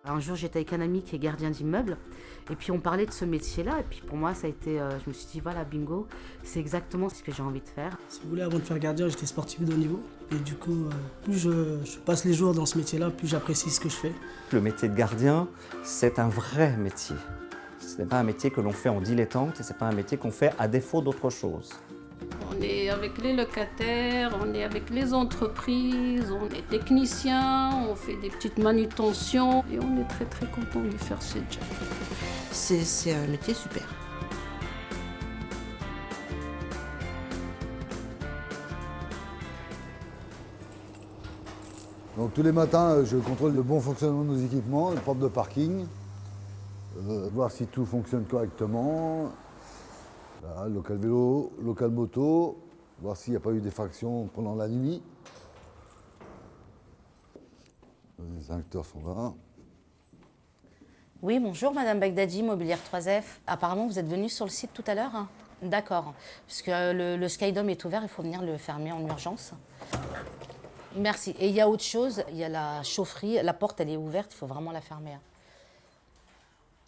Un jour, j'étais avec un ami qui est gardien d'immeuble, et puis on parlait de ce métier-là, et puis pour moi, ça a été, je me suis dit, voilà, bingo, c'est exactement ce que j'ai envie de faire. Si vous voulez, avant de faire gardien, j'étais sportif de haut niveau. Et du coup, plus je passe les jours dans ce métier-là, plus j'apprécie ce que je fais. Le métier de gardien, c'est un vrai métier. Ce n'est pas un métier que l'on fait en dilettante et ce n'est pas un métier qu'on fait à défaut d'autre chose. On est avec les locataires, on est avec les entreprises, on est technicien, on fait des petites manutentions et on est très très content de faire ce job. C'est un métier super. Donc tous les matins, je contrôle le bon fonctionnement de nos équipements, les portes de parking, voir si tout fonctionne correctement. Là, local vélo, local moto, voir s'il n'y a pas eu d'effraction pendant la nuit. Les extincteurs sont là. Oui, bonjour, Madame Bagdadi, Mobilière 3F. Apparemment, vous êtes venue sur le site tout à l'heure, hein. D'accord, parce que le Skydome est ouvert, il faut venir le fermer en urgence. Merci. Et il y a autre chose, il y a la chaufferie, la porte elle est ouverte, il faut vraiment la fermer, hein.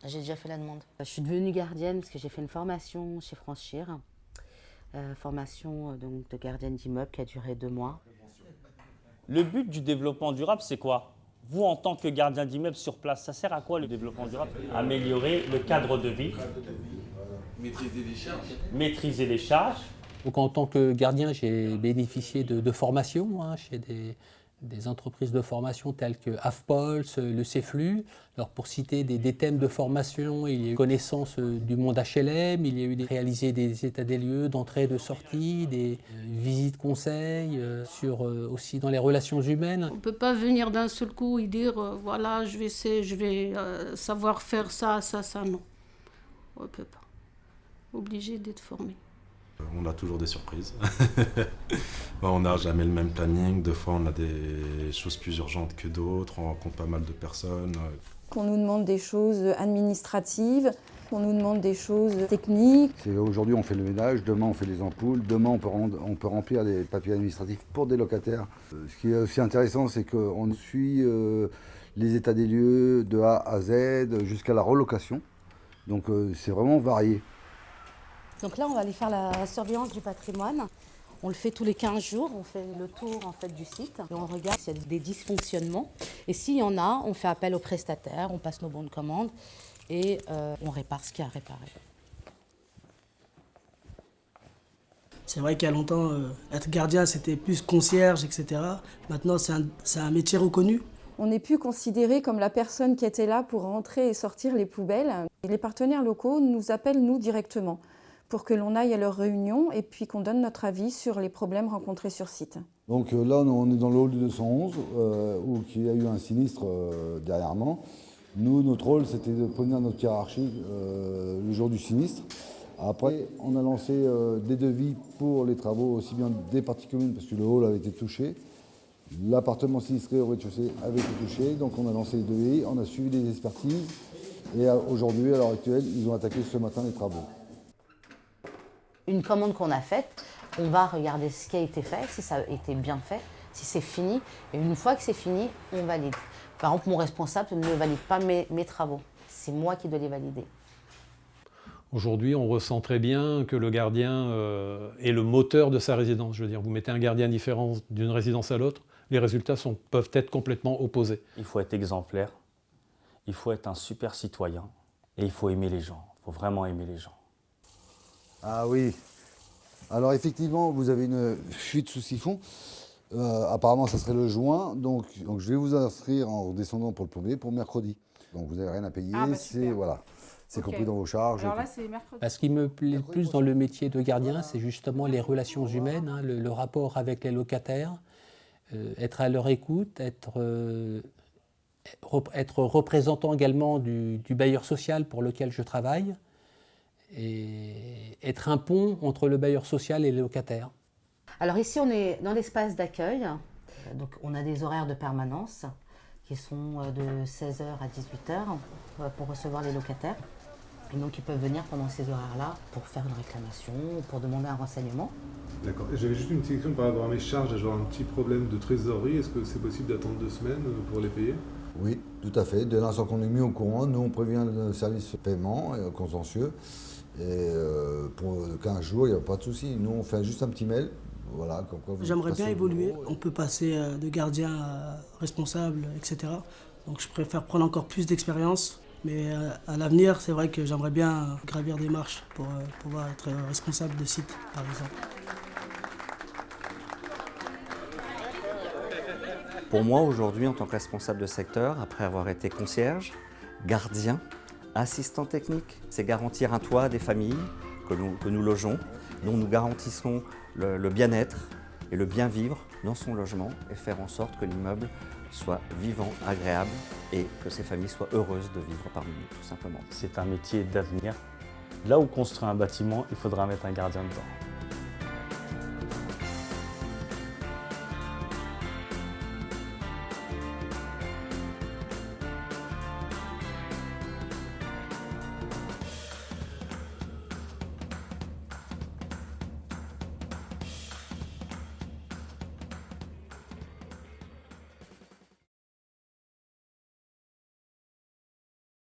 J'ai déjà fait la demande. Je suis devenue gardienne parce que j'ai fait une formation chez Franchir, formation donc, de gardienne d'immeuble qui a duré 2 mois. Le but du développement durable, c'est quoi? Vous, en tant que gardien d'immeuble sur place, ça sert à quoi le développement durable? Améliorer le cadre de vie. Maîtriser les charges. Maîtriser les charges. Donc, en tant que gardien, j'ai bénéficié de formations chez des entreprises de formation telles que AFPOLS, le CEFLU. Alors, pour citer des thèmes de formation, il y a eu connaissance du monde HLM, il y a eu réaliser des états des lieux d'entrée et de sortie, des visites conseils, aussi dans les relations humaines. On ne peut pas venir d'un seul coup et dire voilà, je vais savoir faire ça, non. On ne peut pas. Obligé d'être formé. On a toujours des surprises. On n'a jamais le même planning. Des fois, on a des choses plus urgentes que d'autres. On rencontre pas mal de personnes. Qu'on nous demande des choses administratives, qu'on nous demande des choses techniques. Aujourd'hui, on fait le ménage, demain, on fait les ampoules, demain, on peut remplir des papiers administratifs pour des locataires. Ce qui est aussi intéressant, c'est qu'on suit les états des lieux de A à Z jusqu'à la relocation. Donc, c'est vraiment varié. Donc là, on va aller faire la surveillance du patrimoine. On le fait tous les 15 jours, on fait le tour en fait, du site et on regarde s'il y a des dysfonctionnements. Et s'il y en a, on fait appel aux prestataires, on passe nos bons de commande et on répare ce qu'il y a à réparer. C'est vrai qu'il y a longtemps, être gardien, c'était plus concierge, etc. Maintenant, c'est un métier reconnu. On n'est plus considéré comme la personne qui était là pour rentrer et sortir les poubelles. Et les partenaires locaux nous appellent, nous, directement, pour que l'on aille à leur réunion et puis qu'on donne notre avis sur les problèmes rencontrés sur site. Donc là, on est dans le hall du 211, où il y a eu un sinistre dernièrement. Nous, notre rôle, c'était de ponir notre hiérarchie le jour du sinistre. Après, on a lancé des devis pour les travaux, aussi bien des parties communes, parce que le hall avait été touché. L'appartement sinistré au rez-de-chaussée avait été touché, donc on a lancé les devis, on a suivi les expertises. Et aujourd'hui, à l'heure actuelle, ils ont attaqué ce matin les travaux. Une commande qu'on a faite, on va regarder ce qui a été fait, si ça a été bien fait, si c'est fini. Et une fois que c'est fini, on valide. Par exemple, mon responsable ne valide pas mes travaux. C'est moi qui dois les valider. Aujourd'hui, on ressent très bien que le gardien est le moteur de sa résidence. Je veux dire, vous mettez un gardien différent d'une résidence à l'autre, les résultats peuvent être complètement opposés. Il faut être exemplaire, il faut être un super citoyen et il faut aimer les gens. Il faut vraiment aimer les gens. Ah oui. Alors effectivement, vous avez une fuite sous siphon. Apparemment, ça serait le juin. Donc je vais vous inscrire en descendant pour le plombier pour mercredi. Donc vous n'avez rien à payer. C'est compris dans vos charges. Alors là, c'est mercredi. Ce qui me plaît le plus dans le métier de gardien, c'est justement les relations humaines, le rapport avec les locataires, être à leur écoute, être représentant également du bailleur social pour lequel je travaille, et être un pont entre le bailleur social et les locataires. Alors ici, on est dans l'espace d'accueil. Donc on a des horaires de permanence qui sont de 16h à 18h pour recevoir les locataires. Et donc ils peuvent venir pendant ces horaires-là pour faire une réclamation, pour demander un renseignement. D'accord. J'avais juste une petite question par rapport à mes charges. J'ai un petit problème de trésorerie. Est-ce que c'est possible d'attendre 2 semaines pour les payer? Oui, tout à fait. Dès l'instant qu'on est mis au courant, nous on prévient le service de paiement contentieux. Et pour 15 jours, il n'y a pas de souci. Nous on fait juste un petit mail. Voilà, comme quoi vous J'aimerais passez bien au évoluer. bureau. On peut passer de gardien à responsable, etc. Donc je préfère prendre encore plus d'expérience. Mais à l'avenir, c'est vrai que j'aimerais bien gravir des marches pour pouvoir être responsable de site, par exemple. Pour moi, aujourd'hui, en tant que responsable de secteur, après avoir été concierge, gardien, assistant technique, c'est garantir un toit à des familles que nous logeons, dont nous garantissons le bien-être et le bien-vivre dans son logement et faire en sorte que l'immeuble soit vivant, agréable et que ces familles soient heureuses de vivre parmi nous, tout simplement. C'est un métier d'avenir. Là où construire un bâtiment, il faudra mettre un gardien dedans.